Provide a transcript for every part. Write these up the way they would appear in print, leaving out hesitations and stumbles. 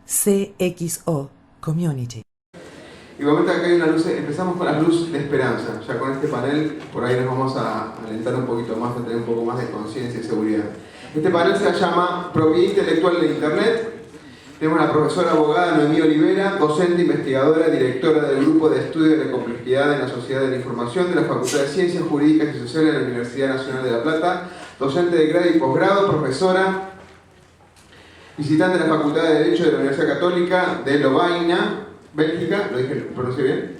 CXO Community. Igualmente acá hay una luz, empezamos con las luces de esperanza. Ya con este panel por ahí nos vamos a alentar un poquito más, a tener un poco más de conciencia y seguridad. Este panel se llama Propiedad Intelectual de Internet. Tenemos a la profesora abogada Noemí Olivera, docente, investigadora, directora del Grupo de Estudio de la Complejidad en la Sociedad de la Información de la Facultad de Ciencias Jurídicas y Sociales de la Universidad Nacional de La Plata, docente de grado y posgrado, profesora, visitante de la Facultad de Derecho de la Universidad Católica de Lovaina, Bélgica, ¿lo pronuncié bien?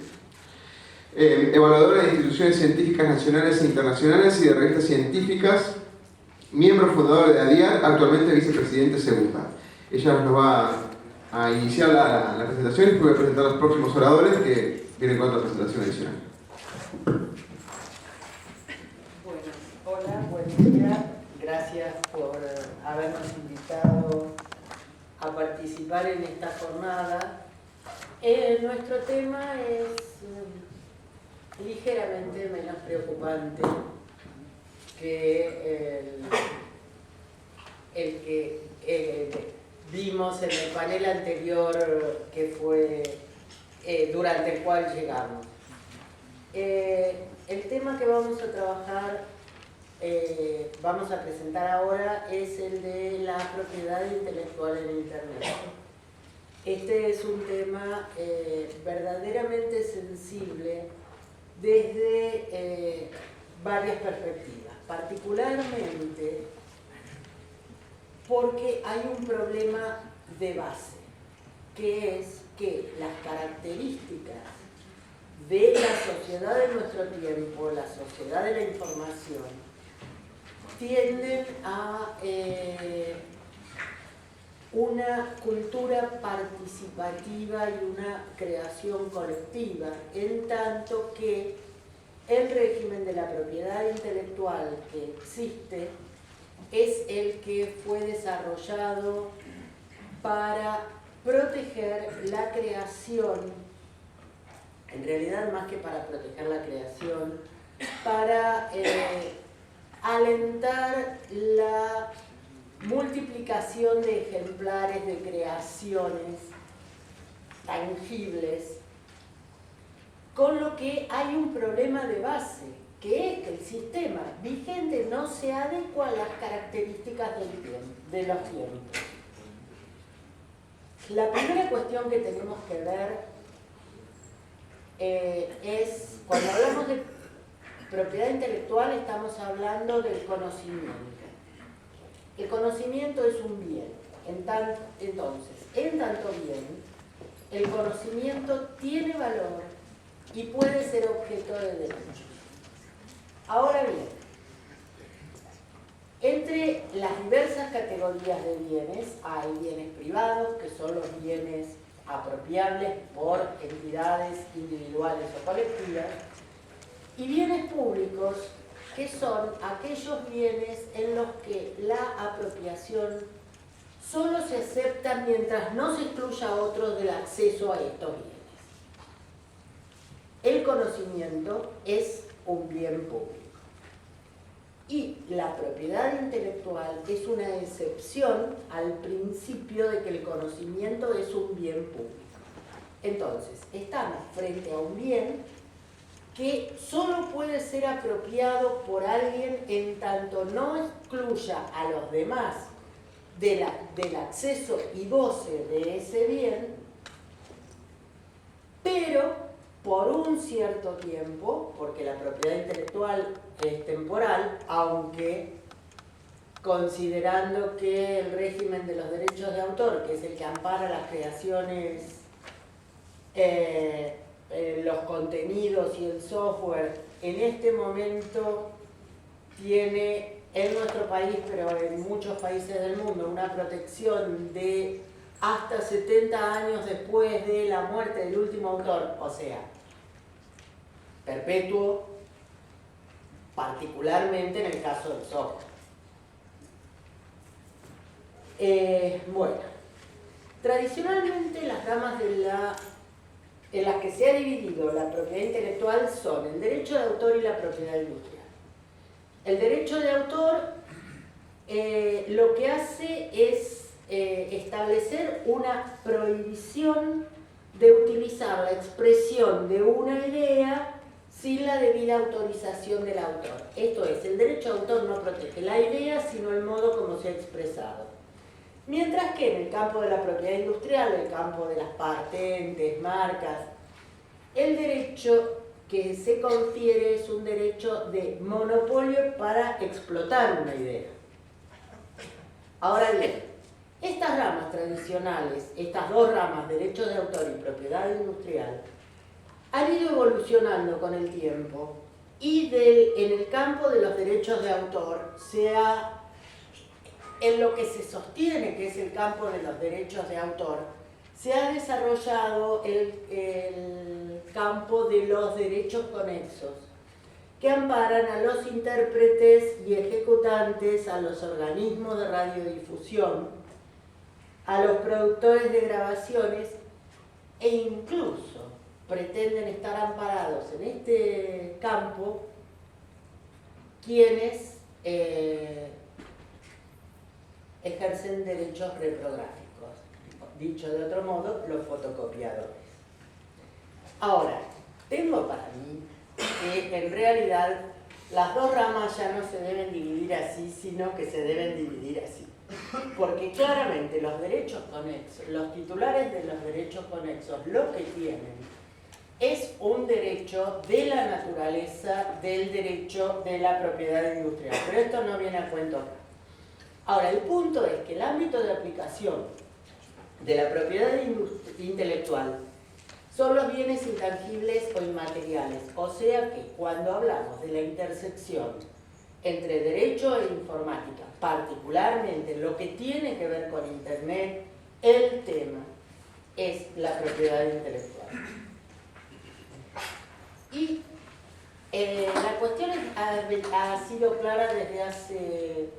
Evaluadora de instituciones científicas nacionales e internacionales y de revistas científicas, miembro fundador de ADIAR, actualmente vicepresidente segunda. Ella nos va a iniciar la presentación y después voy a presentar a los próximos oradores que vienen con otra presentación adicional. Bueno, hola, buen día. Gracias por habernos invitado a participar en esta jornada. Nuestro tema es ligeramente menos preocupante que el que vimos en el panel anterior, que fue durante el cual llegamos. El tema que vamos a trabajar, vamos a presentar ahora, es el de la propiedad intelectual en Internet. Este es un tema verdaderamente sensible desde varias perspectivas, particularmente porque hay un problema de base, que es que las características de la sociedad de nuestro tiempo, la sociedad de la información, tienden a una cultura participativa y una creación colectiva, en tanto que el régimen de la propiedad intelectual que existe es el que fue desarrollado para proteger la creación, en realidad más que para proteger la creación, para alentar la multiplicación de ejemplares de creaciones tangibles, con lo que hay un problema de base, que es que el sistema vigente no se adecua a las características de los tiempos. La primera cuestión que tenemos que ver es, cuando hablamos de propiedad intelectual, estamos hablando del conocimiento. El conocimiento es un bien. Entonces, en tanto bien, el conocimiento tiene valor y puede ser objeto de derechos. Ahora bien, entre las diversas categorías de bienes hay bienes privados, que son los bienes apropiables por entidades individuales o colectivas, y bienes públicos, que son aquellos bienes en los que la apropiación solo se acepta mientras no se excluya a otros del acceso a estos bienes. El conocimiento es un bien público. Y la propiedad intelectual es una excepción al principio de que el conocimiento es un bien público. Entonces, estamos frente a un bien que solo puede ser apropiado por alguien en tanto no excluya a los demás del acceso y goce de ese bien, pero por un cierto tiempo, porque la propiedad intelectual es temporal, aunque considerando que el régimen de los derechos de autor, que es el que ampara las creaciones, los contenidos y el software, en este momento tiene en nuestro país, pero en muchos países del mundo, una protección de hasta 70 años después de la muerte del último autor, o sea, perpetuo, particularmente en el caso del software. Bueno, tradicionalmente las ramas en las que se ha dividido la propiedad intelectual son el derecho de autor y la propiedad industrial. El derecho de autor lo que hace es establecer una prohibición de utilizar la expresión de una idea sin la debida autorización del autor. Esto es, el derecho de autor no protege la idea, sino el modo como se ha expresado. Mientras que en el campo de la propiedad industrial, el campo de las patentes, marcas, el derecho que se confiere es un derecho de monopolio para explotar una idea. Ahora bien, estas ramas tradicionales, estas dos ramas, derecho de autor y propiedad industrial, han ido evolucionando con el tiempo y en el campo de los derechos de autor, en lo que se sostiene que es el campo de los derechos de autor, se ha desarrollado el campo de los derechos conexos, que amparan a los intérpretes y ejecutantes, a los organismos de radiodifusión, a los productores de grabaciones e incluso pretenden estar amparados en este campo quienes ejercen derechos reprográficos, dicho de otro modo, los fotocopiadores. Ahora, tengo para mí que en realidad las dos ramas ya no se deben dividir así, sino que se deben dividir así. Porque claramente los derechos conexos, los titulares de los derechos conexos, lo que tienen es un derecho de la naturaleza del derecho de la propiedad industrial. Pero esto no viene a cuento acá. Ahora, el punto es que el ámbito de aplicación de la propiedad intelectual son los bienes intangibles o inmateriales. O sea que cuando hablamos de la intersección entre derecho e informática, particularmente lo que tiene que ver con Internet, el tema es la propiedad intelectual. Y la cuestión ha sido clara desde hace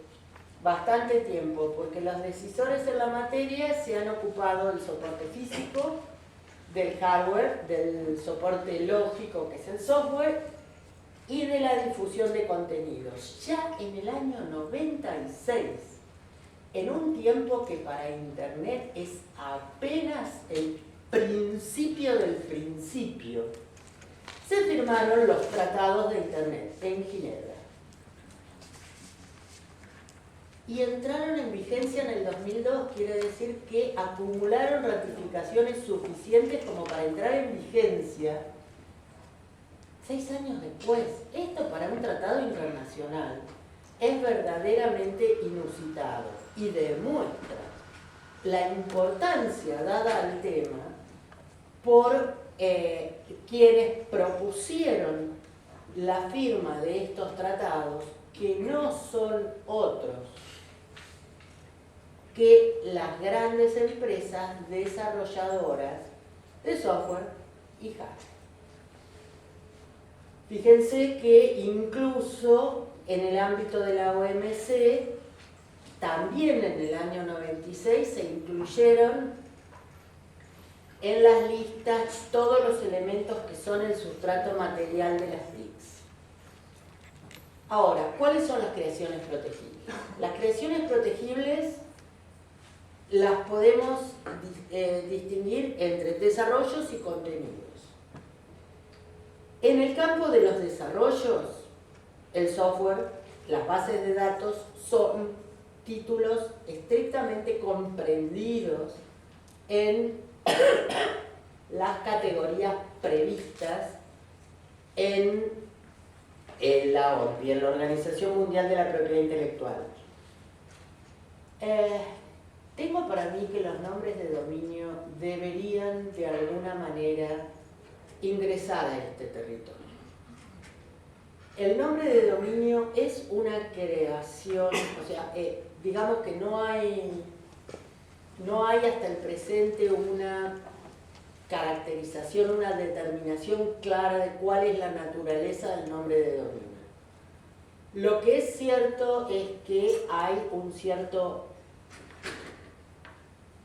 bastante tiempo, porque los decisores en la materia se han ocupado del soporte físico, del hardware, del soporte lógico, que es el software, y de la difusión de contenidos. Ya en el año 96, en un tiempo que para Internet es apenas el principio del principio, se firmaron los tratados de Internet en Ginebra. Y entraron en vigencia en el 2002, quiere decir que acumularon ratificaciones suficientes como para entrar en vigencia 6 años después. Esto para un tratado internacional es verdaderamente inusitado y demuestra la importancia dada al tema por quienes propusieron la firma de estos tratados, que no son otros que las grandes empresas desarrolladoras de software y hardware. Fíjense que incluso en el ámbito de la OMC, también en el año 96 se incluyeron en las listas todos los elementos que son el sustrato material de las TICs. Ahora, ¿cuáles son las creaciones protegibles? Las creaciones protegibles las podemos distinguir entre desarrollos y contenidos. En el campo de los desarrollos, el software, las bases de datos son títulos estrictamente comprendidos en las categorías previstas en la OMPI, en la Organización Mundial de la Propiedad Intelectual. Tengo para mí que los nombres de dominio deberían de alguna manera ingresar a este territorio. El nombre de dominio es una creación, o sea, digamos que no hay hasta el presente una caracterización, una determinación clara de cuál es la naturaleza del nombre de dominio. Lo que es cierto es que hay un cierto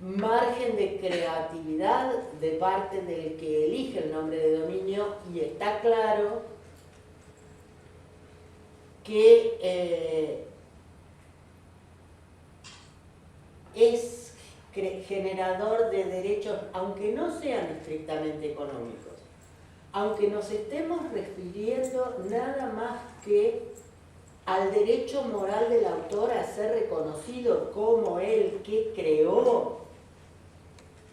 margen de creatividad de parte del que elige el nombre de dominio, y está claro que es generador de derechos, aunque no sean estrictamente económicos, aunque nos estemos refiriendo nada más que al derecho moral del autor a ser reconocido como el que creó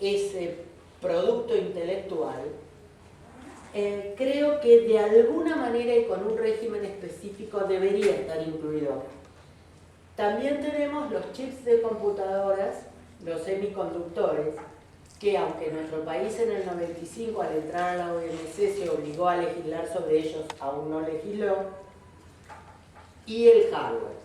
ese producto intelectual, creo que de alguna manera y con un régimen específico debería estar incluido acá. También tenemos los chips de computadoras, los semiconductores, que aunque nuestro país en el 95 al entrar a la OMC se obligó a legislar sobre ellos, aún no legisló, y el hardware.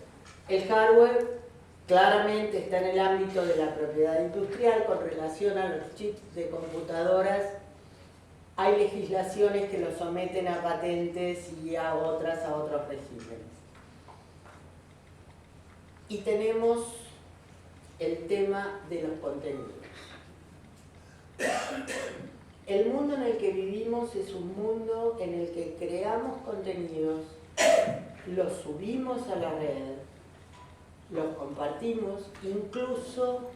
El hardware claramente está en el ámbito de la propiedad industrial con relación a los chips de computadoras. Hay legislaciones que los someten a patentes y a otros regímenes. Y tenemos el tema de los contenidos. El mundo en el que vivimos es un mundo en el que creamos contenidos, los subimos a la red, los compartimos, incluso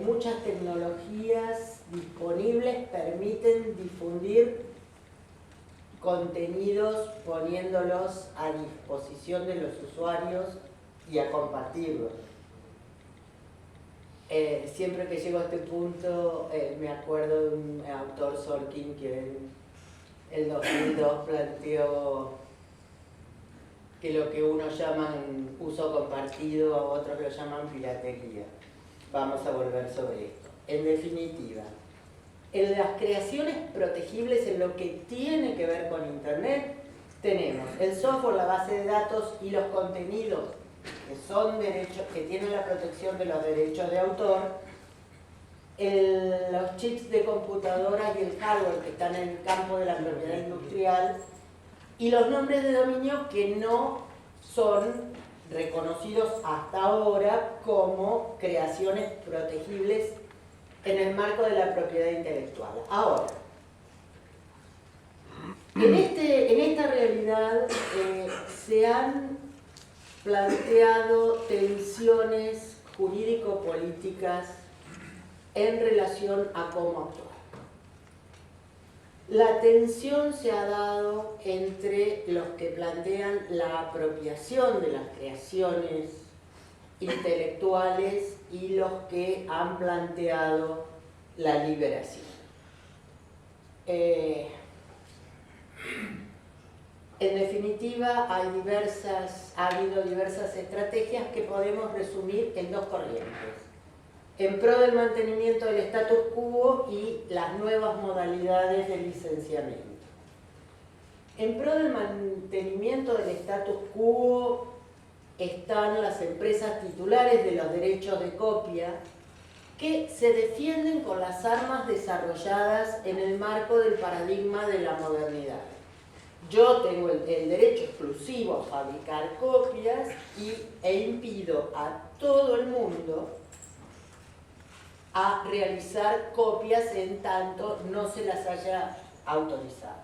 muchas tecnologías disponibles permiten difundir contenidos poniéndolos a disposición de los usuarios y a compartirlos. Siempre que llego a este punto me acuerdo de un autor, Sorkin, que en el 2002 planteó que lo que unos llaman uso compartido, a otros lo llaman piratería. Vamos a volver sobre esto. En definitiva, en las creaciones protegibles en lo que tiene que ver con Internet, tenemos el software, la base de datos y los contenidos que son derechos, que tienen la protección de los derechos de autor, los chips de computadoras y el hardware que están en el campo de la propiedad industrial, y los nombres de dominio que no son reconocidos hasta ahora como creaciones protegibles en el marco de la propiedad intelectual. Ahora, en esta realidad se han planteado tensiones jurídico-políticas en relación a cómo actuar. La tensión se ha dado entre los que plantean la apropiación de las creaciones intelectuales y los que han planteado la liberación. En definitiva, ha habido diversas estrategias que podemos resumir en dos corrientes: en pro del mantenimiento del status quo y las nuevas modalidades de licenciamiento. En pro del mantenimiento del status quo están las empresas titulares de los derechos de copia, que se defienden con las armas desarrolladas en el marco del paradigma de la modernidad. Yo tengo el derecho exclusivo a fabricar copias e impido a todo el mundo a realizar copias en tanto no se las haya autorizado.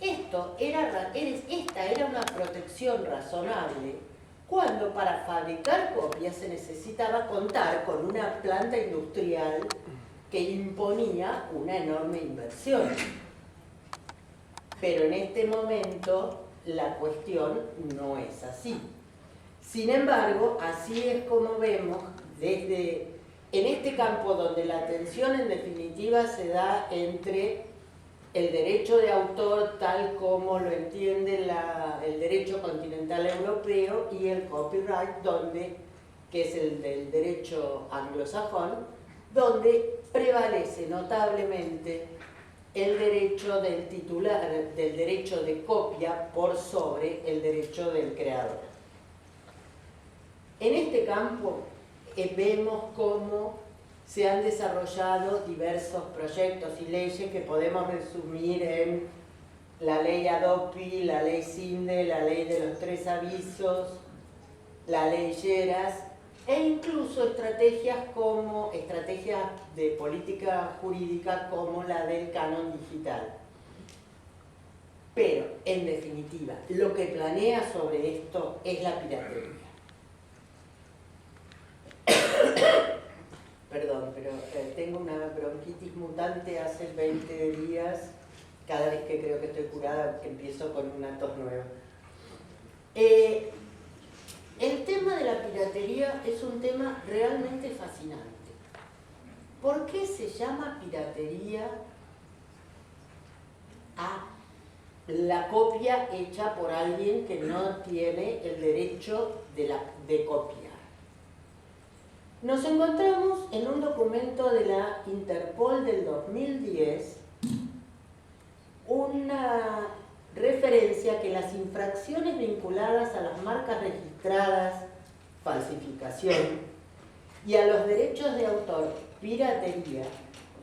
Esta era una protección razonable cuando para fabricar copias se necesitaba contar con una planta industrial que imponía una enorme inversión. Pero en este momento la cuestión no es así. Sin embargo, así es como vemos en este campo donde la tensión en definitiva se da entre el derecho de autor tal como lo entiende el derecho continental europeo y el copyright, que es el del derecho anglosajón, donde prevalece notablemente el derecho del titular, del derecho de copia por sobre el derecho del creador. En este campo vemos cómo se han desarrollado diversos proyectos y leyes que podemos resumir en la ley Adopi, la ley CINDE, la ley de los 3 avisos, la ley Lleras, e incluso estrategias de política jurídica como la del canon digital. Pero, en definitiva, lo que planea sobre esto es la piratería. pero tengo una bronquitis mutante hace 20 días. Cada vez que creo que estoy curada, empiezo con una tos nueva. El tema de la piratería es un tema realmente fascinante. ¿Por qué se llama piratería a la copia hecha por alguien que no tiene el derecho de copiar? Nos encontramos en un documento de la Interpol del 2010 una referencia que las infracciones vinculadas a las marcas registradas, falsificación, y a los derechos de autor, piratería,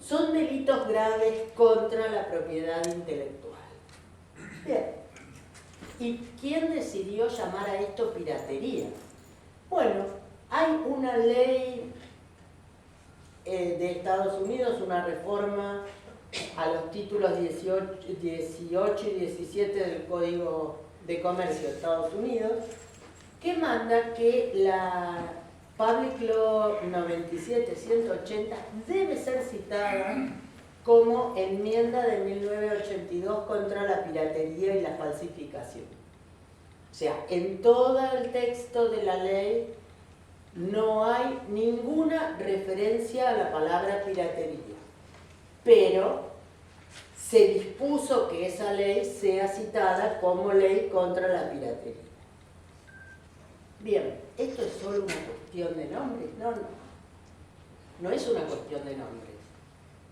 son delitos graves contra la propiedad intelectual. Bien. ¿Y quién decidió llamar a esto piratería? Bueno, hay una ley de Estados Unidos, una reforma a los títulos 18 y 17 del Código de Comercio de Estados Unidos, que manda que la Public Law 97-180 debe ser citada como enmienda de 1982 contra la piratería y la falsificación. O sea, en todo el texto de la ley no hay ninguna referencia a la palabra piratería, pero se dispuso que esa ley sea citada como ley contra la piratería. Bien, ¿esto es solo una cuestión de nombres? No, no. No es una cuestión de nombres.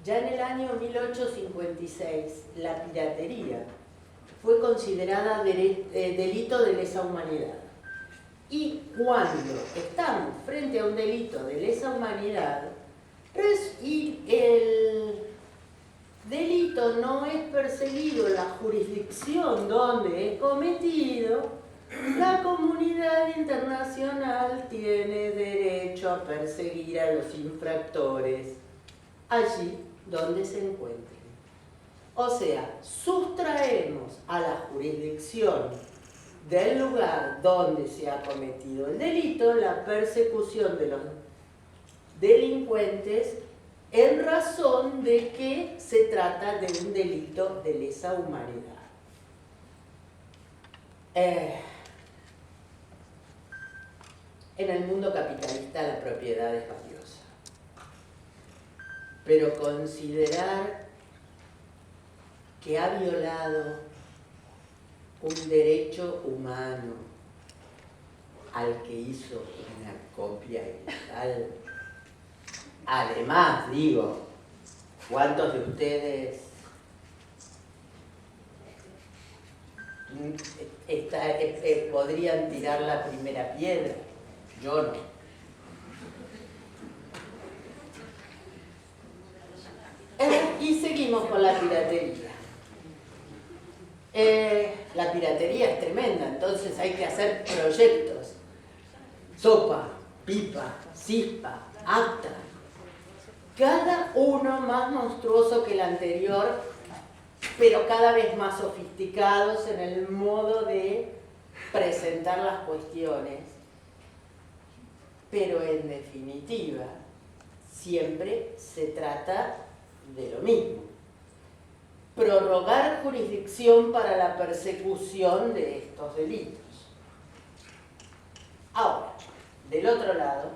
Ya en el año 1856, la piratería fue considerada delito de lesa humanidad. Y cuando estamos frente a un delito de lesa humanidad y el delito no es perseguido en la jurisdicción donde es cometido, la comunidad internacional tiene derecho a perseguir a los infractores allí donde se encuentren. O sea, sustraemos a la jurisdicción del lugar donde se ha cometido el delito la persecución de los delincuentes en razón de que se trata de un delito de lesa humanidad. En el mundo capitalista la propiedad es valiosa, pero considerar que ha violado un derecho humano al que hizo una copia ilegal. Además, digo, ¿cuántos de ustedes podrían tirar la primera piedra? Yo no. Y seguimos con la piratería. La piratería es tremenda, entonces hay que hacer proyectos. Sopa, pipa, cispa, acta. Cada uno más monstruoso que el anterior, pero cada vez más sofisticados en el modo de presentar las cuestiones. Pero en definitiva, siempre se trata de lo mismo. Prorrogar jurisdicción para la persecución de estos delitos. Ahora, del otro lado,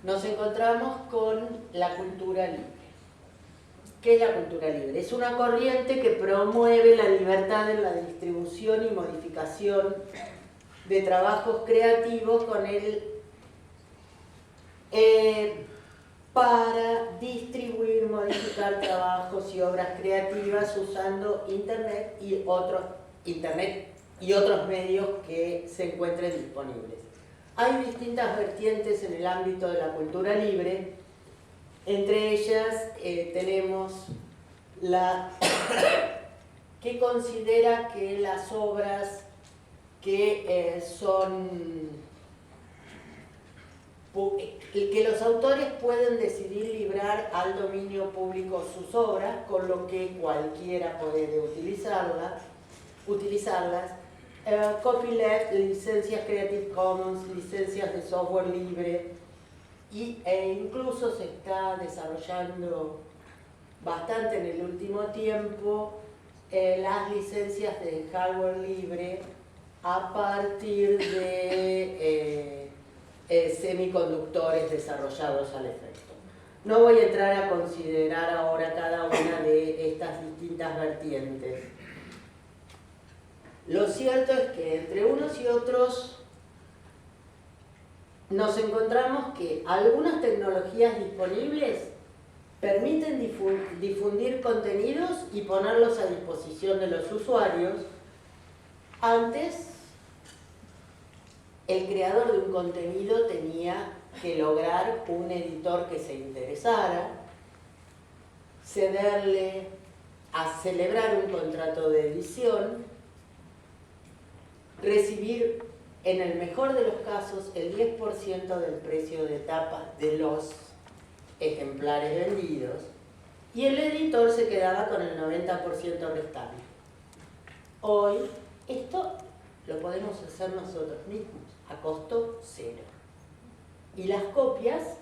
nos encontramos con la cultura libre. ¿Qué es la cultura libre? Es una corriente que promueve la libertad en la distribución y modificación de trabajos creativos con para distribuir, modificar trabajos y obras creativas usando Internet y otros medios que se encuentren disponibles. Hay distintas vertientes en el ámbito de la cultura libre. Entre ellas tenemos la que considera que las obras que que los autores pueden decidir librar al dominio público sus obras, con lo que cualquiera puede utilizarlas. Copyleft, licencias Creative Commons, licencias de software libre, e incluso se está desarrollando bastante en el último tiempo las licencias de hardware libre a partir de semiconductores desarrollados al efecto. No voy a entrar a considerar ahora cada una de estas distintas vertientes. Lo cierto es que entre unos y otros nos encontramos que algunas tecnologías disponibles permiten difundir contenidos y ponerlos a disposición de los usuarios. Antes, el creador de un contenido tenía que lograr un editor que se interesara, cederle a celebrar un contrato de edición, recibir en el mejor de los casos el 10% del precio de tapa de los ejemplares vendidos y el editor se quedaba con el 90% restante. Hoy esto lo podemos hacer nosotros mismos a costo cero y las copias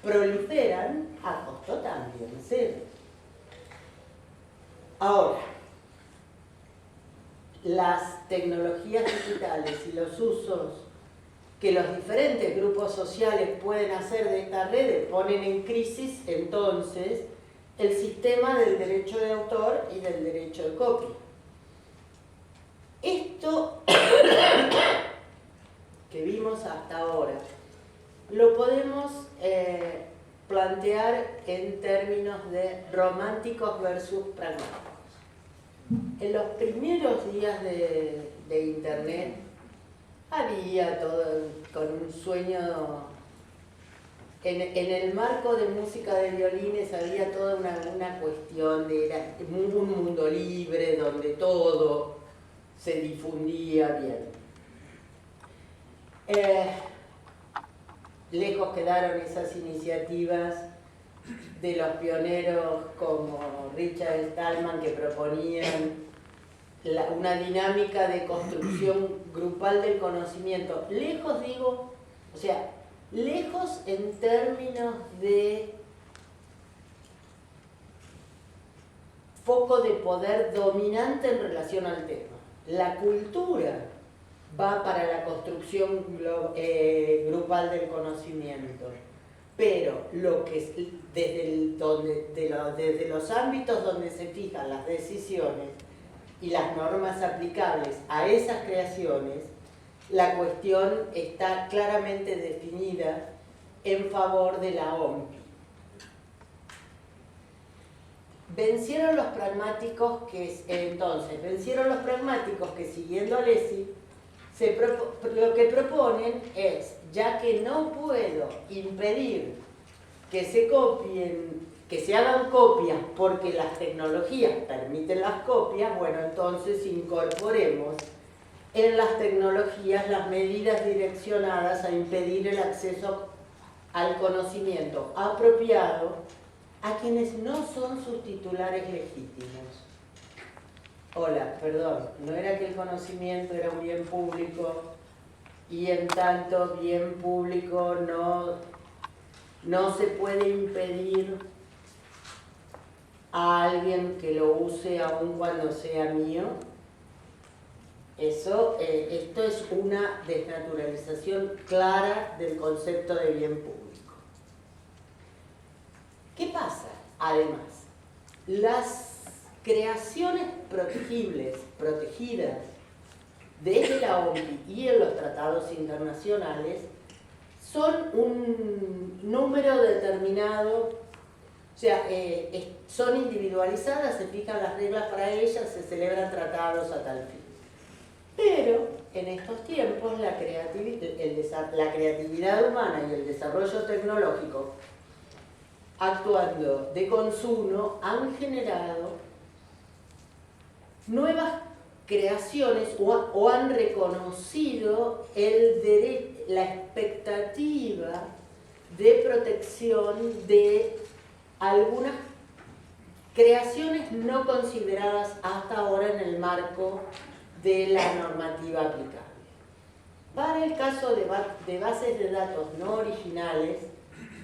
proliferan a costo también cero. Ahora, las tecnologías digitales y los usos que los diferentes grupos sociales pueden hacer de estas redes ponen en crisis entonces el sistema del derecho de autor y del derecho de copia. Esto que vimos hasta ahora lo podemos plantear en términos de románticos versus pragmáticos. En los primeros días de Internet había todo con un sueño, en el marco de música de violines había toda una cuestión de era un mundo libre donde todo se difundía bien. Lejos quedaron esas iniciativas de los pioneros como Richard Stallman que proponían una dinámica de construcción grupal del conocimiento. Lejos, digo, o sea, lejos en términos de foco de poder dominante en relación al tema. La cultura va para la construcción grupal del conocimiento, pero lo que es desde los ámbitos donde se fijan las decisiones y las normas aplicables a esas creaciones, la cuestión está claramente definida en favor de la OMPI. Vencieron los pragmáticos que siguiendo a Lessig, lo que proponen es, ya que no puedo impedir que se copien, que se hagan copias porque las tecnologías permiten las copias, bueno, entonces incorporemos en las tecnologías las medidas direccionadas a impedir el acceso al conocimiento apropiado a quienes no son sus titulares legítimos. Hola, perdón, no era que el conocimiento era un bien público y en tanto bien público no se puede impedir a alguien que lo use aun cuando sea mío. Esto es una desnaturalización clara del concepto de bien público. ¿Qué pasa? Además, las creaciones protegidas desde la OMPI y en los tratados internacionales son un número determinado, o sea, son individualizadas, se fijan las reglas para ellas, se celebran tratados a tal fin. Pero en estos tiempos la creatividad humana y el desarrollo tecnológico actuando de consumo han generado nuevas creaciones o han reconocido la expectativa de protección de algunas creaciones no consideradas hasta ahora en el marco de la normativa aplicable. Para el caso de bases de datos no originales,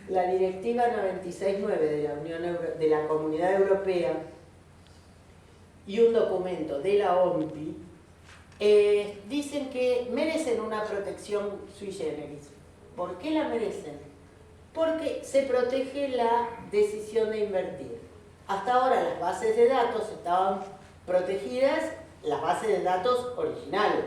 la Directiva 96.9 de la Comunidad Europea y un documento de la OMPI dicen que merecen una protección sui generis. ¿Por qué la merecen? Porque se protege la decisión de invertir. Hasta ahora las bases de datos estaban protegidas, las bases de datos originales.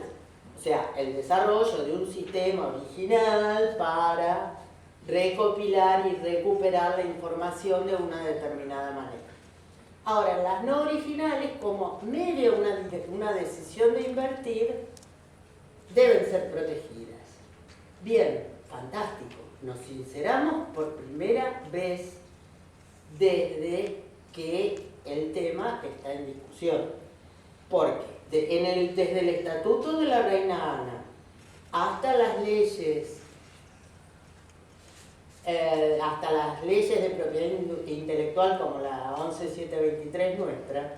O sea, el desarrollo de un sistema original para recopilar y recuperar la información de una determinada manera. Ahora, las no originales, como medio una decisión de invertir, deben ser protegidas. Bien, fantástico. Nos sinceramos por primera vez desde que el tema está en discusión. Porque desde el Estatuto de la Reina Ana hasta las leyes de propiedad intelectual como la 11723 nuestra,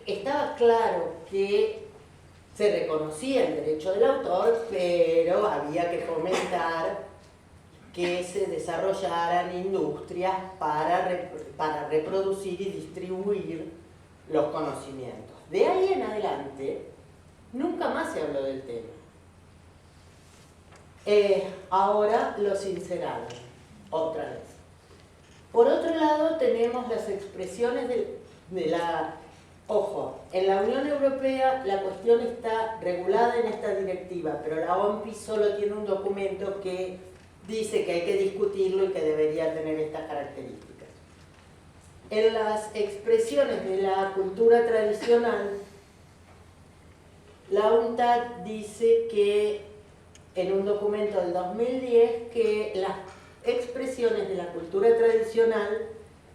estaba claro que se reconocía el derecho del autor, pero había que fomentar que se desarrollaran industrias para reproducir y distribuir los conocimientos. De ahí en adelante, nunca más se habló del tema. Ahora lo sinceraron, otra vez. Por otro lado, tenemos las expresiones de la... Ojo, en la Unión Europea la cuestión está regulada en esta directiva, pero la OMPI solo tiene un documento que dice que hay que discutirlo y que debería tener estas características. En las expresiones de la cultura tradicional, la UNTAD dice que en un documento del 2010 que las expresiones de la cultura tradicional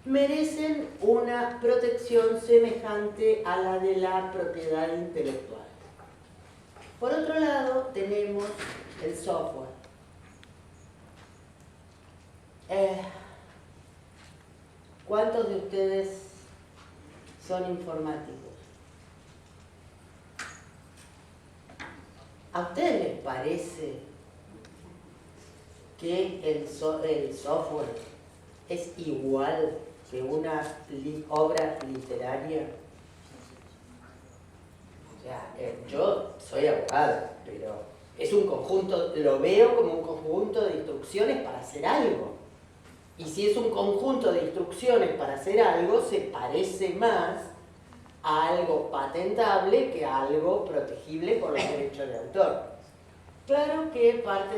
merecen una protección semejante a la de la propiedad intelectual. Por otro lado, tenemos el software. ¿Cuántos de ustedes son informáticos? ¿A ustedes les parece que el software es igual que una obra literaria? O sea, yo soy abogada, pero es un conjunto, lo veo como un conjunto de instrucciones para hacer algo. Y si es un conjunto de instrucciones para hacer algo, se parece más a algo patentable que a algo protegible por los derechos de autor. Claro que parte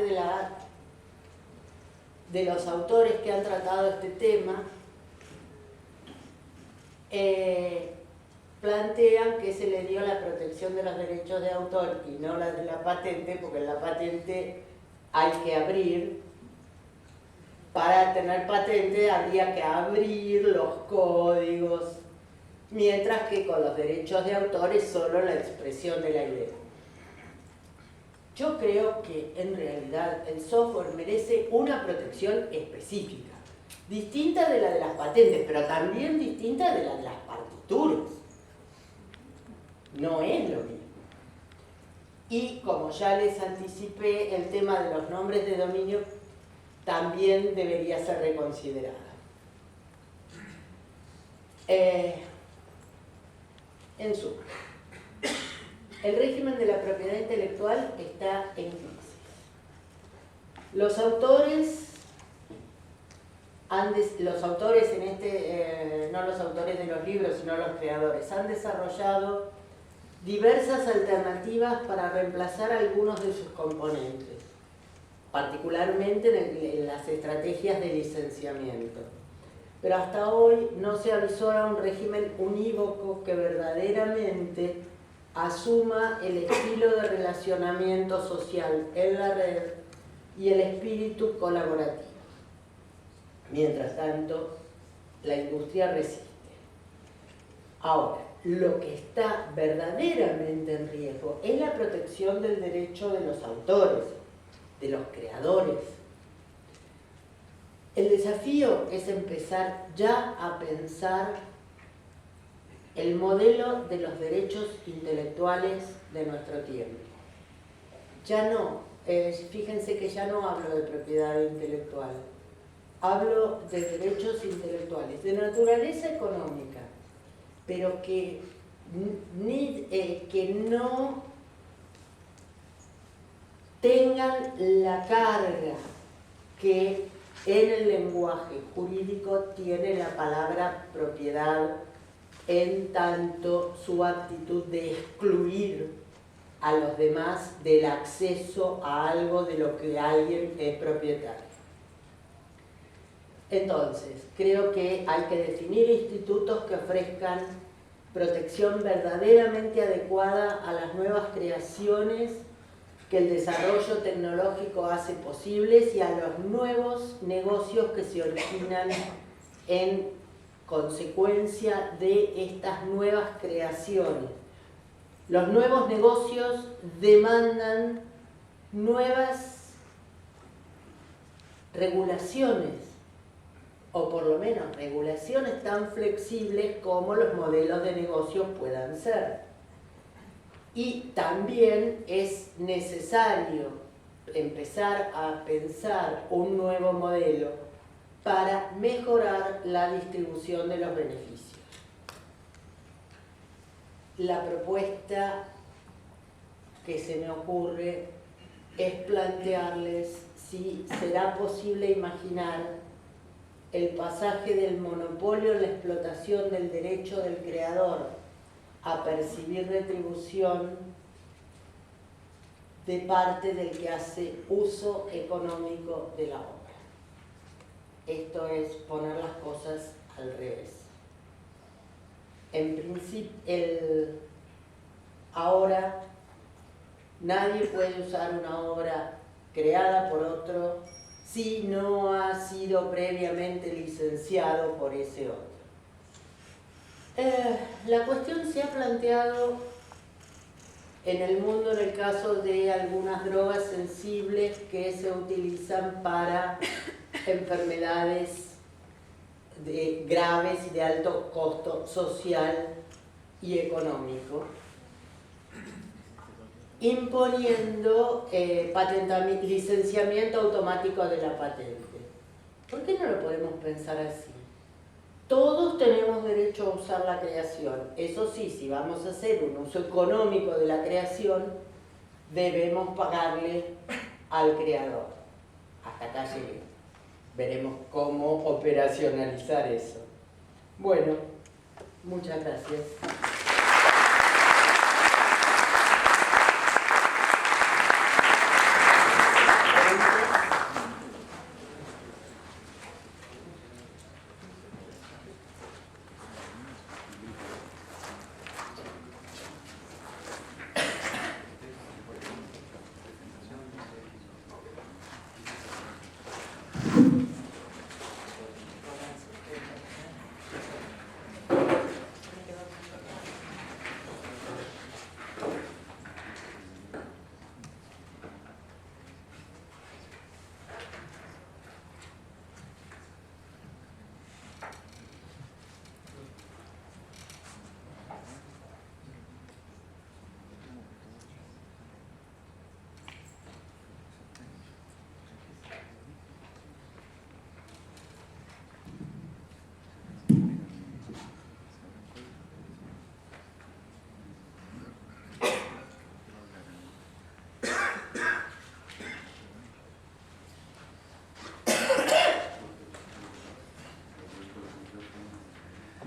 de los autores que han tratado este tema plantean que se le dio la protección de los derechos de autor y no la de la patente, porque en la patente hay que abrir. Para tener patente habría que abrir los códigos, mientras que con los derechos de autor es solo la expresión de la idea. Yo creo que en realidad el software merece una protección específica, distinta de la de las patentes, pero también distinta de la de las partituras. No es lo mismo. Y como ya les anticipé, el tema de los nombres de dominio también debería ser reconsiderada. En suma, el régimen de la propiedad intelectual está en crisis. Los autores no los autores de los libros, sino los creadores, han desarrollado diversas alternativas para reemplazar algunos de sus componentes, particularmente en las estrategias de licenciamiento. Pero hasta hoy no se avisora un régimen unívoco que verdaderamente asuma el estilo de relacionamiento social en la red y el espíritu colaborativo. Mientras tanto, la industria resiste. Ahora, lo que está verdaderamente en riesgo es la protección del derecho de los autores, de los creadores. El desafío es empezar ya a pensar el modelo de los derechos intelectuales de nuestro tiempo. Ya no, fíjense que ya no hablo de propiedad intelectual, hablo de derechos intelectuales de naturaleza económica, pero que no tengan la carga que en el lenguaje jurídico tiene la palabra propiedad, en tanto su actitud de excluir a los demás del acceso a algo de lo que alguien es propietario. Entonces, creo que hay que definir institutos que ofrezcan protección verdaderamente adecuada a las nuevas creaciones que el desarrollo tecnológico hace posibles y a los nuevos negocios que se originan en consecuencia de estas nuevas creaciones. Los nuevos negocios demandan nuevas regulaciones, o por lo menos regulaciones tan flexibles como los modelos de negocio puedan ser. Y también es necesario empezar a pensar un nuevo modelo para mejorar la distribución de los beneficios. La propuesta que se me ocurre es plantearles si será posible imaginar el pasaje del monopolio en la explotación del derecho del creador a percibir retribución de parte del que hace uso económico de la obra. Esto es poner las cosas al revés. En principio, ahora nadie puede usar una obra creada por otro si no ha sido previamente licenciado por ese otro. La cuestión se ha planteado en el mundo en el caso de algunas drogas sensibles que se utilizan para enfermedades graves y de alto costo social y económico, imponiendo licenciamiento automático de la patente. ¿Por qué no lo podemos pensar así? Todos tenemos derecho a usar la creación. Eso sí, si vamos a hacer un uso económico de la creación, debemos pagarle al creador. Hasta acá llegué. Veremos cómo operacionalizar eso. Bueno, muchas gracias.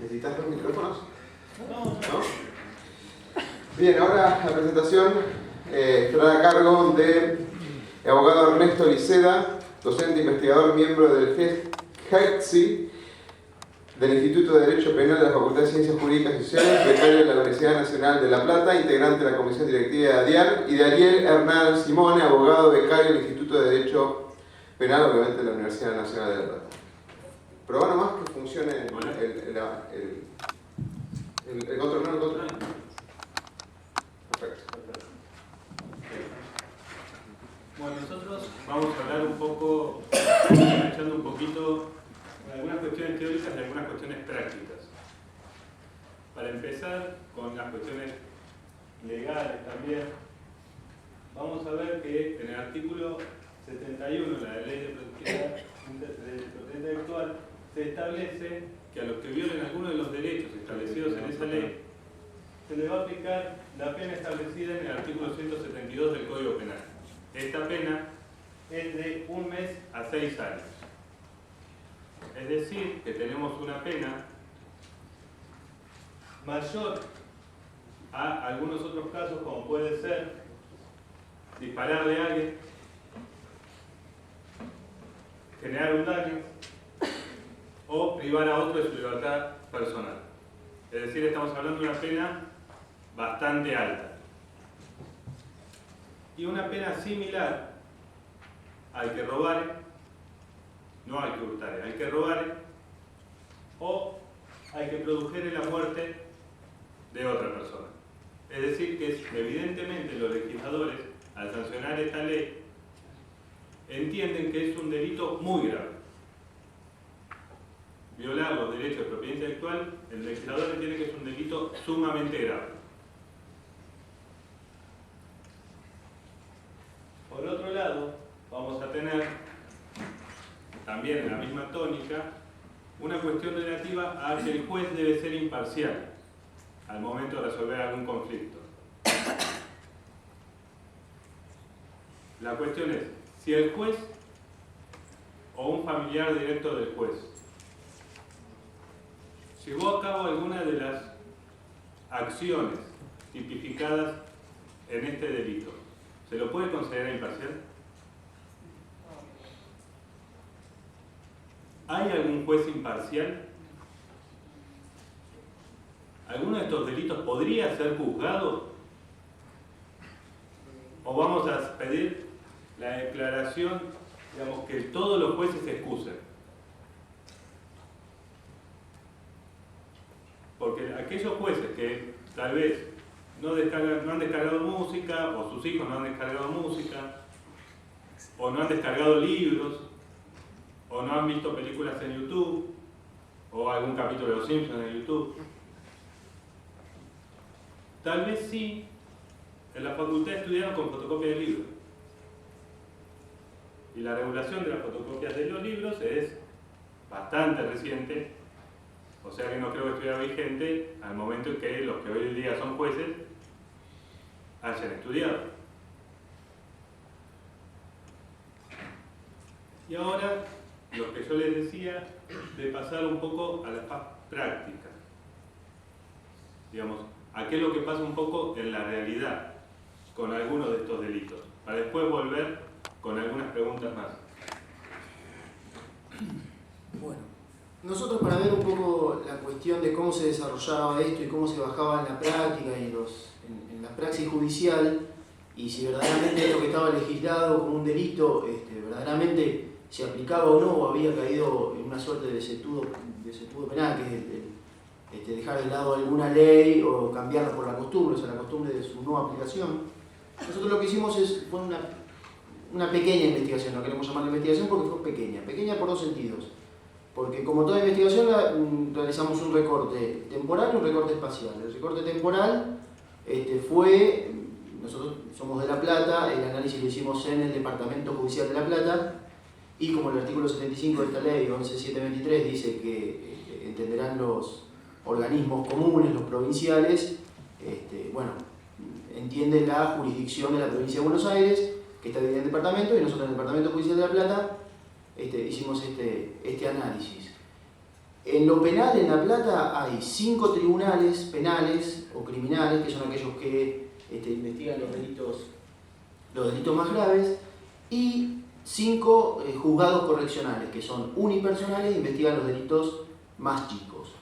¿Necesitas los micrófonos? ¿No? Bien, ahora la presentación estará a cargo del abogado Ernesto Liceda, docente investigador, miembro del GECSI, del Instituto de Derecho Penal de la Facultad de Ciencias Jurídicas y Sociales, becario de la Universidad Nacional de La Plata, integrante de la Comisión Directiva de ADIAR, y de Ariel Hernán Simone, abogado becario del Instituto de Derecho Penal, obviamente de la Universidad Nacional de La Plata. Probá nomás que funcione el control, ¿no? El control. Perfecto. Bueno, nosotros vamos a hablar un poco, echando un poquito de algunas cuestiones teóricas y algunas cuestiones prácticas. para empezar con las cuestiones legales también, vamos a ver que en el artículo 71 de la Ley de Propiedad Intelectual se establece que a los que violen alguno de los derechos establecidos en esa ley se le va a aplicar la pena establecida en el artículo 172 del Código Penal. Esta pena es de 1 mes a 6 años. Es decir, que tenemos una pena mayor a algunos otros casos, como puede ser dispararle a alguien, generar un daño o privar a otro de su libertad personal. Es decir, estamos hablando de una pena bastante alta. Y una pena similar al que robare, no al que hurtare, al que robare o al que produjere la muerte de otra persona. Es decir, que evidentemente los legisladores, al sancionar esta ley, entienden que es un delito muy grave. Violar los derechos de propiedad intelectual, el legislador entiende que es un delito sumamente grave. Por otro lado, vamos a tener, también en la misma tónica, una cuestión relativa a que el juez debe ser imparcial al momento de resolver algún conflicto. La cuestión es, si el juez o un familiar directo del juez llevó a cabo alguna de las acciones tipificadas en este delito, ¿se lo puede considerar imparcial? ¿Hay algún juez imparcial? ¿Alguno de estos delitos podría ser juzgado? ¿O vamos a pedir la declaración, digamos, que todos los jueces se excusen? Porque aquellos jueces que tal vez no han descargado música, o sus hijos no han descargado música, o no han descargado libros, o no han visto películas en YouTube, o algún capítulo de Los Simpsons en YouTube, tal vez sí, en la facultad estudiaron con fotocopia de libros. Y la regulación de las fotocopias de los libros es bastante reciente, o sea que no creo que estuviera vigente al momento en que los que hoy en día son jueces hayan estudiado. Y ahora, lo que yo les decía, de pasar un poco a la práctica. Digamos, a qué es lo que pasa un poco en la realidad con algunos de estos delitos, para después volver con algunas preguntas más. Bueno, nosotros para ver un poco la cuestión de cómo se desarrollaba esto y cómo se bajaba en la práctica y en la praxis judicial, y si verdaderamente esto que estaba legislado como un delito, verdaderamente se aplicaba o no, o había caído en una suerte de desetudo penal, que es dejar de lado alguna ley o cambiarla por la costumbre, o sea, la costumbre de su no aplicación. Nosotros lo que hicimos fue una pequeña investigación, no queremos llamarla investigación porque fue pequeña por dos sentidos. Porque como toda investigación realizamos un recorte temporal y un recorte espacial. El recorte temporal fue, nosotros somos de La Plata, el análisis lo hicimos en el Departamento Judicial de La Plata, y como el artículo 75 de esta ley, 11723, dice que entenderán los organismos comunes, los provinciales, bueno, entiende la jurisdicción de la provincia de Buenos Aires, que está dividida en departamentos, y nosotros en el Departamento Judicial de La Plata hicimos este análisis. En lo penal en La Plata hay 5 tribunales penales o criminales, que son aquellos que investigan los delitos más graves, y 5 juzgados correccionales, que son unipersonales e investigan los delitos más chicos.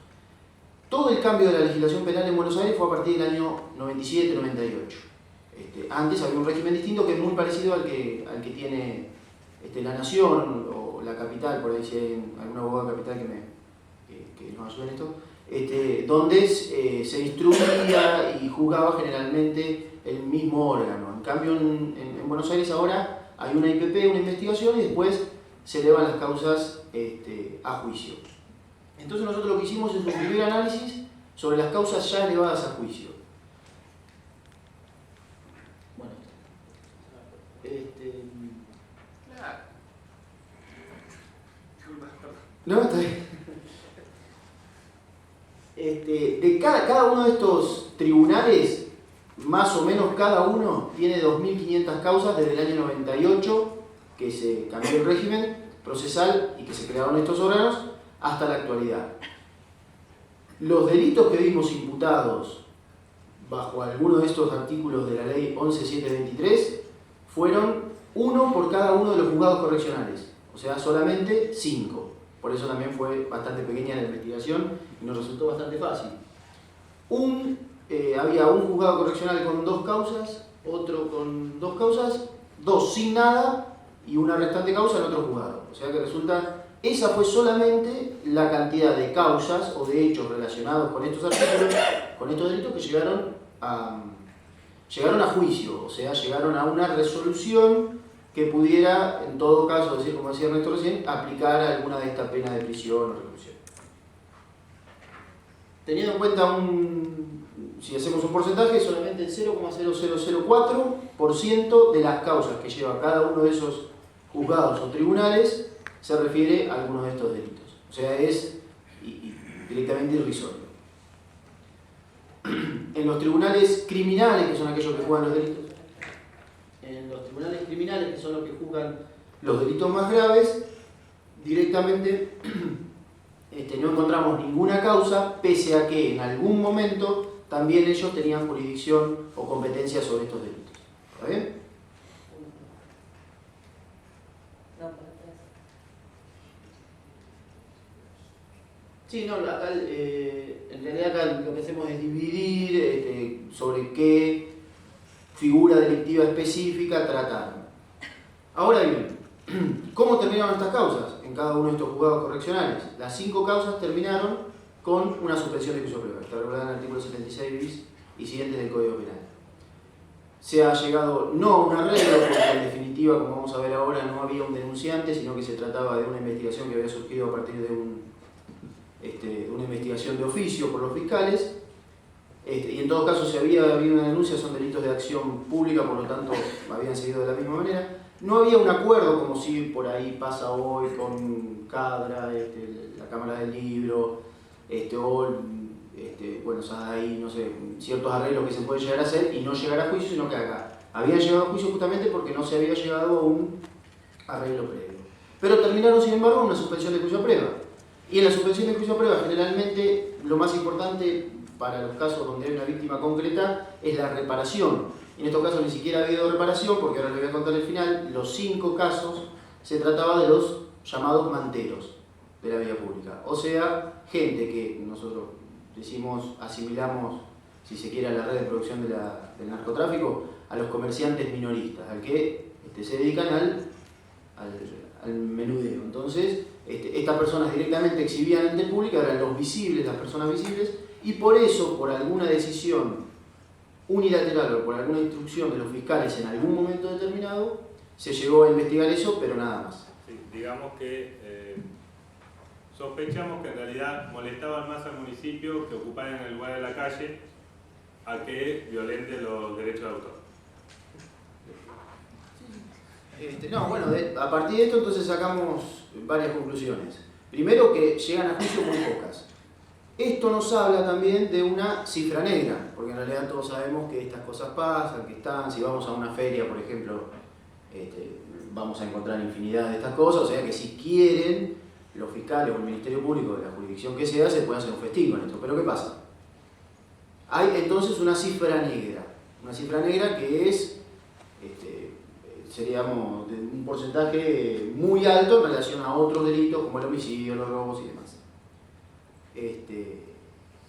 Todo el cambio de la legislación penal en Buenos Aires fue a partir del año 97-98. Antes había un régimen distinto que es muy parecido al que tiene la Nación o la capital, por ahí si hay algún abogado de capital que nos ayude en esto, donde se instruía y juzgaba generalmente el mismo órgano. En cambio en Buenos Aires ahora hay una IPP, una investigación, y después se elevan las causas a juicio. Entonces nosotros lo que hicimos es un primer análisis sobre las causas ya elevadas a juicio. Bueno, no, está bien. De cada uno de estos tribunales, más o menos cada uno tiene 2.500 causas desde el año 98, que se cambió el régimen procesal y que se crearon estos órganos, hasta la actualidad. Los delitos que vimos imputados bajo alguno de estos artículos de la ley 11.723 fueron uno por cada uno de los juzgados correccionales, o sea, solamente 5. Por eso también fue bastante pequeña la investigación y nos resultó bastante fácil. Había un juzgado correccional con 2 causas, otro con 2 causas, 2 sin nada y una restante causa en otro juzgado. O sea que resulta, esa fue solamente la cantidad de causas o de hechos relacionados con estos artículos, con estos delitos que llegaron a juicio, o sea, llegaron a una resolución que pudiera, en todo caso, decir, como decía Ernesto recién, aplicar alguna de estas penas de prisión o reclusión. Teniendo en cuenta si hacemos un porcentaje, solamente el 0,0004% de las causas que lleva cada uno de esos juzgados o tribunales se refiere a alguno de estos delitos. O sea, es directamente irrisorio. En los tribunales criminales, que son aquellos que juzgan los delitos, en los tribunales criminales, que son los que juzgan los delitos más graves, directamente no encontramos ninguna causa, pese a que en algún momento también ellos tenían jurisdicción o competencia sobre estos delitos. ¿Está bien? Sí, no, acá, en realidad acá lo que hacemos es dividir sobre qué figura delictiva específica tratar. Ahora bien, ¿cómo terminaron estas causas en cada uno de estos juzgados correccionales? Las 5 causas terminaron con una suspensión de juicio previo, está regulada en el artículo 76 bis y siguientes del Código Penal. Se ha llegado no a un arreglo, porque en definitiva, como vamos a ver ahora, no había un denunciante, sino que se trataba de una investigación que había surgido a partir de una investigación de oficio por los fiscales, y en todo caso, si había habido una denuncia, son delitos de acción pública, por lo tanto, habían seguido de la misma manera. No había un acuerdo, como si por ahí pasa hoy con Cadra, la Cámara del Libro, bueno, hay, no sé, ciertos arreglos que se pueden llegar a hacer y no llegar a juicio, sino que acá habían llegado a juicio justamente porque no se había llegado a un arreglo previo. Pero terminaron, sin embargo, en una suspensión de juicio a prueba. Y en la suspensión de juicio a prueba, generalmente, lo más importante para los casos donde hay una víctima concreta es la reparación. En estos casos ni siquiera ha habido reparación, porque ahora les voy a contar el final. Los 5 casos se trataba de los llamados manteros de la vía pública. O sea, gente que nosotros asimilamos, si se quiere, a la red de producción del narcotráfico, a los comerciantes minoristas, al que se dedican al menudeo. Entonces, estas personas directamente exhibían ante el público, eran los visibles, las personas visibles, y por eso, por alguna decisión unilateral o por alguna instrucción de los fiscales en algún momento determinado, se llegó a investigar eso, pero nada más. Sí, digamos que sospechamos que en realidad molestaban más al municipio que ocuparan el lugar de la calle a que violenten los derechos de autor. A partir de esto entonces sacamos varias conclusiones. Primero, que llegan a juicio muy pocas. Esto nos habla también de una cifra negra, porque en realidad todos sabemos que estas cosas pasan, que están, si vamos a una feria, por ejemplo, vamos a encontrar infinidad de estas cosas, o sea que si quieren, los fiscales o el Ministerio Público de la jurisdicción que sea, se puede hacer un festín con esto. Pero ¿qué pasa? Hay entonces una cifra negra que es, seríamos, de un porcentaje muy alto en relación a otros delitos como el homicidio, los robos y demás.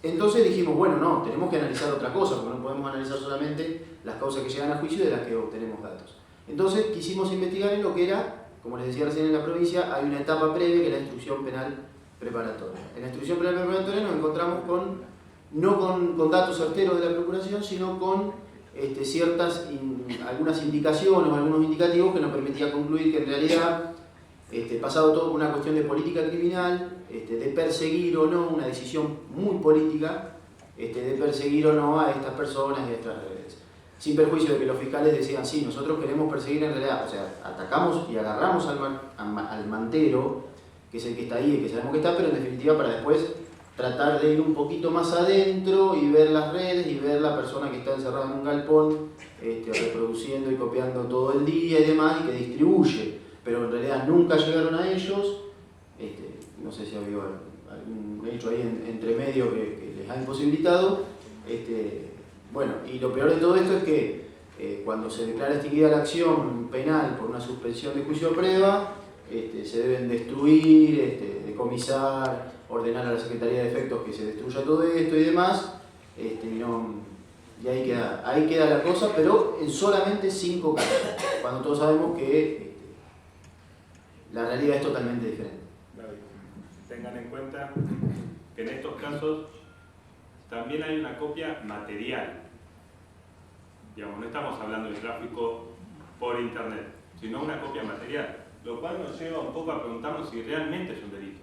Entonces dijimos, bueno, no, tenemos que analizar otra cosa, porque no podemos analizar solamente las causas que llegan a juicio de las que obtenemos datos. Entonces quisimos investigar en lo que era, como les decía recién, en la provincia hay una etapa previa que es la instrucción penal preparatoria. En la instrucción penal preparatoria nos encontramos no con datos certeros de la procuración, sino con algunas indicaciones o algunos indicativos que nos permitían concluir que en realidad, pasado todo por una cuestión de política criminal, de perseguir o no, una decisión muy política, de perseguir o no a estas personas y a estas redes. Sin perjuicio de que los fiscales decían, sí, nosotros queremos perseguir en realidad, o sea, atacamos y agarramos al mantero, que es el que está ahí, el que sabemos que está, pero en definitiva para después tratar de ir un poquito más adentro y ver las redes y ver la persona que está encerrada en un galpón reproduciendo y copiando todo el día y demás y que distribuye, pero en realidad nunca llegaron a ellos. No sé si ha habido algún hecho ahí entre medio que les ha imposibilitado. Bueno, y lo peor de todo esto es que cuando se declara extinguida la acción penal por una suspensión de juicio a prueba, se deben destruir, decomisar, ordenar a la Secretaría de Efectos que se destruya todo esto y demás, y ahí queda la cosa, pero en solamente 5 casos, cuando todos sabemos que la realidad es totalmente diferente. Tengan en cuenta que en estos casos también hay una copia material. Digamos, no estamos hablando de tráfico por internet, sino una copia material, lo cual nos lleva un poco a preguntarnos si realmente es un delito.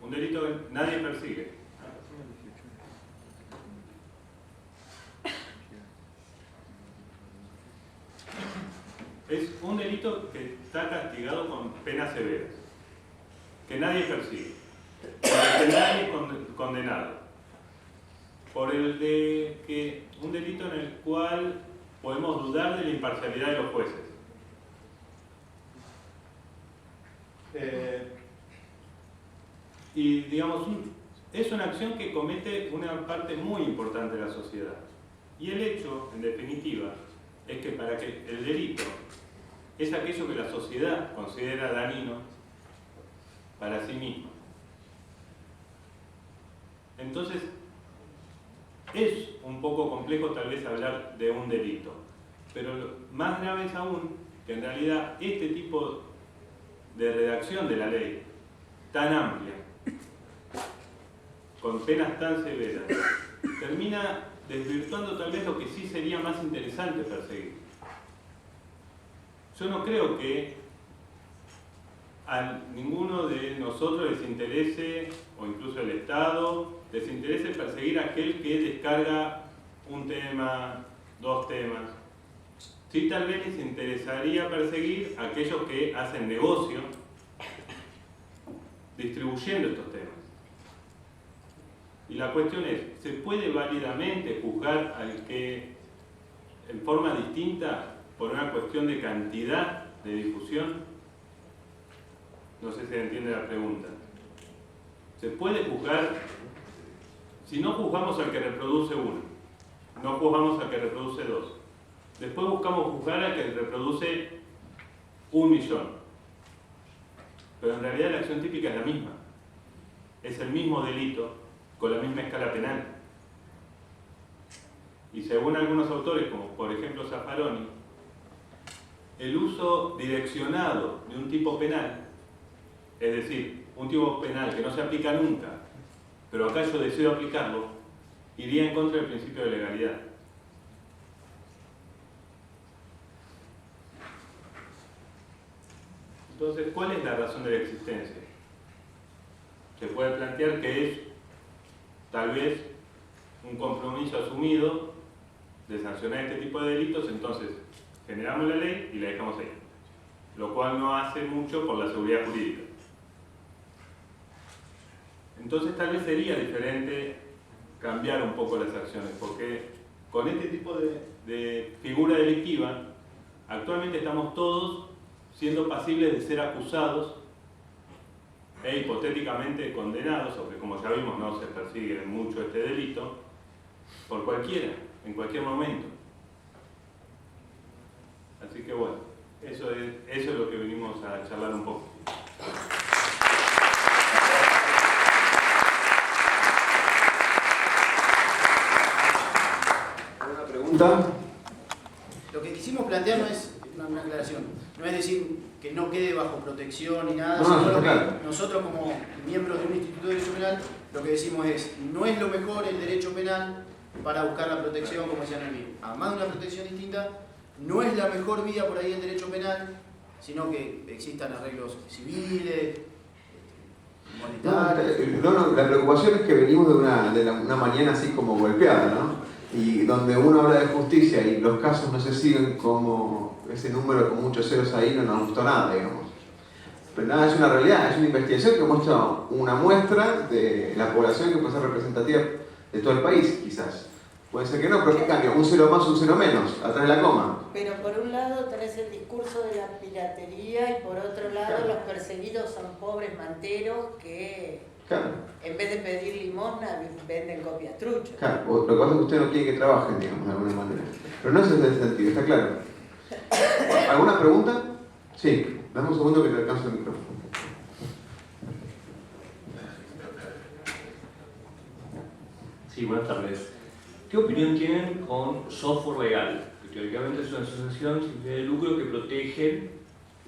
Un delito que nadie persigue. Es un delito que está castigado con penas severas, que nadie persigue, por el que nadie es condenado, por el de que un delito en el cual podemos dudar de la imparcialidad de los jueces. Y digamos, es una acción que comete una parte muy importante de la sociedad. Y el hecho, en definitiva, es que para que el delito es aquello que la sociedad considera dañino para sí misma. Entonces, es un poco complejo tal vez hablar de un delito, pero lo más grave es aún que en realidad este tipo de redacción de la ley tan amplia, con penas tan severas, termina desvirtuando tal vez lo que sí sería más interesante perseguir. Yo no creo que a ninguno de nosotros les interese, o incluso el Estado, les interese perseguir a aquel que descarga un tema, 2 temas. Sí, tal vez les interesaría perseguir a aquellos que hacen negocio distribuyendo estos temas. Y la cuestión es, ¿se puede válidamente juzgar al que en forma distinta por una cuestión de cantidad de difusión? No sé si se entiende la pregunta. ¿Se puede juzgar? Si no juzgamos al que reproduce 1, no juzgamos al que reproduce 2, después buscamos juzgar al que reproduce 1.000.000. Pero en realidad la acción típica es la misma. Es el mismo delito con la misma escala penal. Y según algunos autores, como por ejemplo Zaffaroni, el uso direccionado de un tipo penal, es decir, un tipo penal que no se aplica nunca, pero acá yo decido aplicarlo, iría en contra del principio de legalidad. Entonces, ¿cuál es la razón de la existencia? Se puede plantear que es tal vez un compromiso asumido de sancionar este tipo de delitos, entonces generamos la ley y la dejamos ahí, lo cual no hace mucho por la seguridad jurídica. Entonces tal vez sería diferente cambiar un poco las acciones, porque con este tipo de figura delictiva, actualmente estamos todos siendo pasibles de ser acusados e hipotéticamente condenados, aunque como ya vimos no se persigue mucho este delito, por cualquiera, en cualquier momento. Así que bueno, eso es lo que venimos a charlar un poco. ¿Alguna pregunta? Lo que quisimos plantear no es una aclaración, no es decir que no quede bajo protección ni nada, sino lo que nosotros como miembros de un instituto de derecho penal lo que decimos es, no es lo mejor el derecho penal para buscar la protección, como decían en el además de una protección distinta, no es la mejor vía por ahí el derecho penal, sino que existan arreglos civiles, No, la preocupación es que venimos de una mañana así como golpeada, ¿no? Y donde uno habla de justicia y los casos no se siguen como ese número con muchos ceros ahí, no nos gustó nada, digamos. Pero nada, es una realidad, es una investigación que muestra una muestra de la población que puede ser representativa de todo el país, quizás. Puede ser que no, pero ¿qué cambia? Un cero más, un cero menos, atrás de la coma. Pero por un lado tenés el discurso de la piratería y por otro lado Claro. los perseguidos son pobres manteros que Claro, en vez de pedir limosna venden copias truchas. claro. Lo que pasa es que usted no quiere que trabajen, digamos, de alguna manera. Pero no es ese el sentido, está claro. ¿Alguna pregunta? Sí, dame un segundo que te alcanzo el micrófono. Sí, buenas tardes. ¿Qué opinión tienen con Software Legal? Que teóricamente es una asociación sin fines de lucro que protege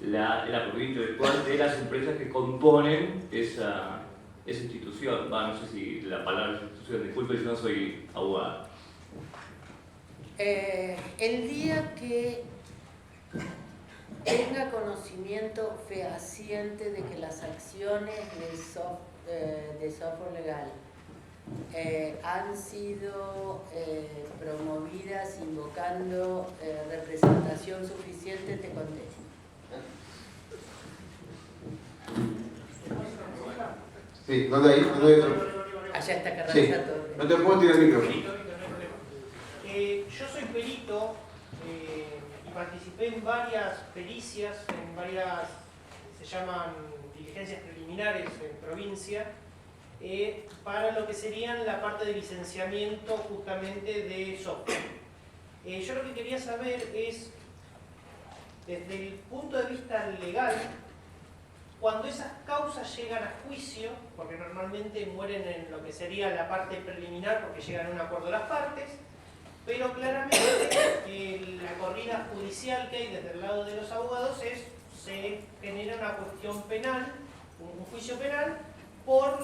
la propiedad intelectual de las empresas que componen esa institución. No sé si la palabra es institución, disculpe, yo no soy abogado. El día que tenga conocimiento fehaciente de que las acciones de software legal han sido promovidas invocando representación suficiente, te contesto. Sí, ¿dónde hay? ¿Dónde hay otro? Allá está Carranza Sí, todo. no te puedo tirar el micrófono. Yo soy perito y participé en varias pericias, en varias, se llaman diligencias preliminares en provincia, para lo que serían la parte de licenciamiento justamente de software. Yo lo que quería saber es, desde el punto de vista legal, cuando esas causas llegan a juicio, porque normalmente mueren en lo que sería la parte preliminar porque llegan a un acuerdo las partes, pero claramente la corrida judicial que hay desde el lado de los abogados se genera una cuestión penal, un juicio penal, por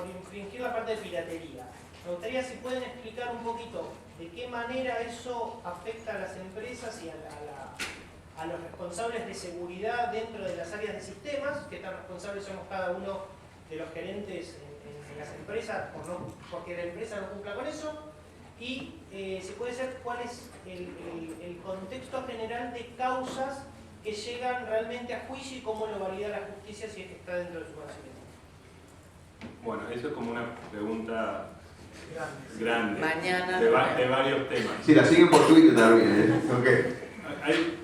infringir la parte de piratería. Me gustaría si pueden explicar un poquito de qué manera eso afecta a las empresas y a los responsables de seguridad dentro de las áreas de sistemas, que tan responsables somos cada uno de los gerentes en las empresas, porque la empresa no cumpla con eso, y si puede ser cuál es el contexto general de causas que llegan realmente a juicio y cómo lo valida la justicia si es que está dentro de su conocimiento. Bueno, eso es como una pregunta grande, Mañana. de varios temas. Si la siguen por Twitter también, ¿eh? Ok.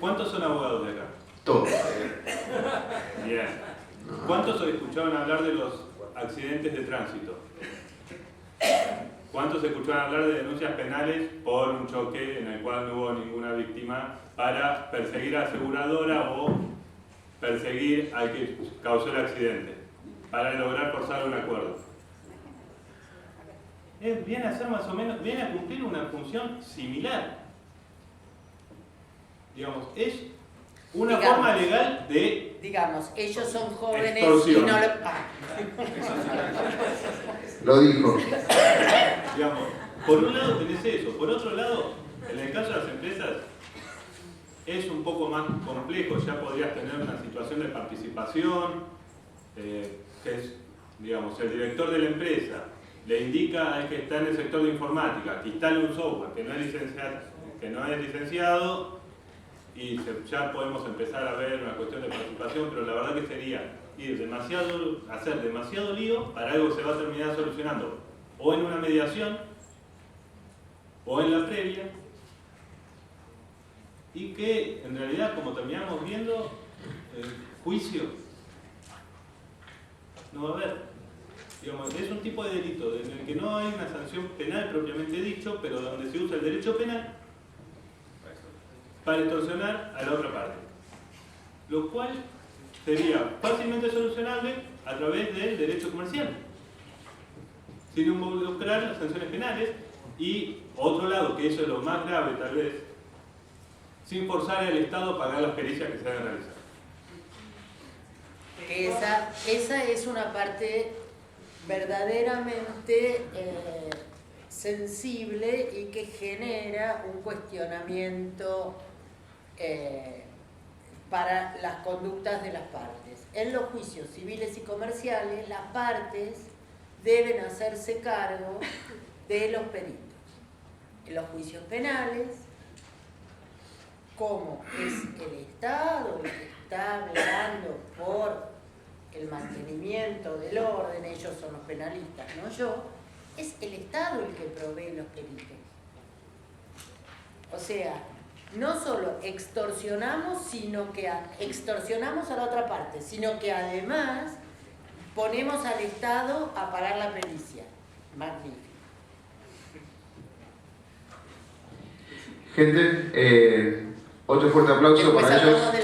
¿Cuántos son abogados de acá? Todos. Bien. ¿Cuántos escucharon hablar de los accidentes de tránsito? ¿Cuántos escucharon hablar de denuncias penales por un choque en el cual no hubo ninguna víctima para perseguir a la aseguradora o perseguir al que causó el accidente para lograr forzar un acuerdo? Viene a ser más o menos, viene a cumplir una función similar. Digamos, es una forma legal de... Digamos, ellos son jóvenes extorsión. y no lo... Lo dijo. Digamos, por un lado tenés eso, por otro lado, en el caso de las empresas es un poco más complejo, ya podrías tener una situación de participación, que es, digamos, el director de la empresa le indica al que está en el sector de informática que instale un software que no es licenciado, y ya podemos empezar a ver una cuestión de participación, pero la verdad que sería hacer demasiado lío para algo que se va a terminar solucionando o en una mediación o en la previa, y que en realidad, como terminamos viendo, juicio no va a haber. Digamos, es un tipo de delito en el que no hay una sanción penal propiamente dicho, pero donde se usa el derecho penal para extorsionar a la otra parte, lo cual sería fácilmente solucionable a través del derecho comercial, sin involucrar las sanciones penales, y otro lado, que eso es lo más grave tal vez, sin forzar al Estado a pagar las pericias que se hagan realizar. Esa es una parte verdaderamente sensible y que genera un cuestionamiento para las conductas de las partes. En los juicios civiles y comerciales, las partes deben hacerse cargo de los peritos. En los juicios penales, como es el Estado el que está velando por el mantenimiento del orden, ellos son los penalistas, no yo, es el Estado el que provee los peritos. O sea, no solo extorsionamos, extorsionamos a la otra parte, sino que además ponemos al Estado a pagar la pericia. Magnífico. Gente, otro fuerte aplauso Después para ellos. hablamos de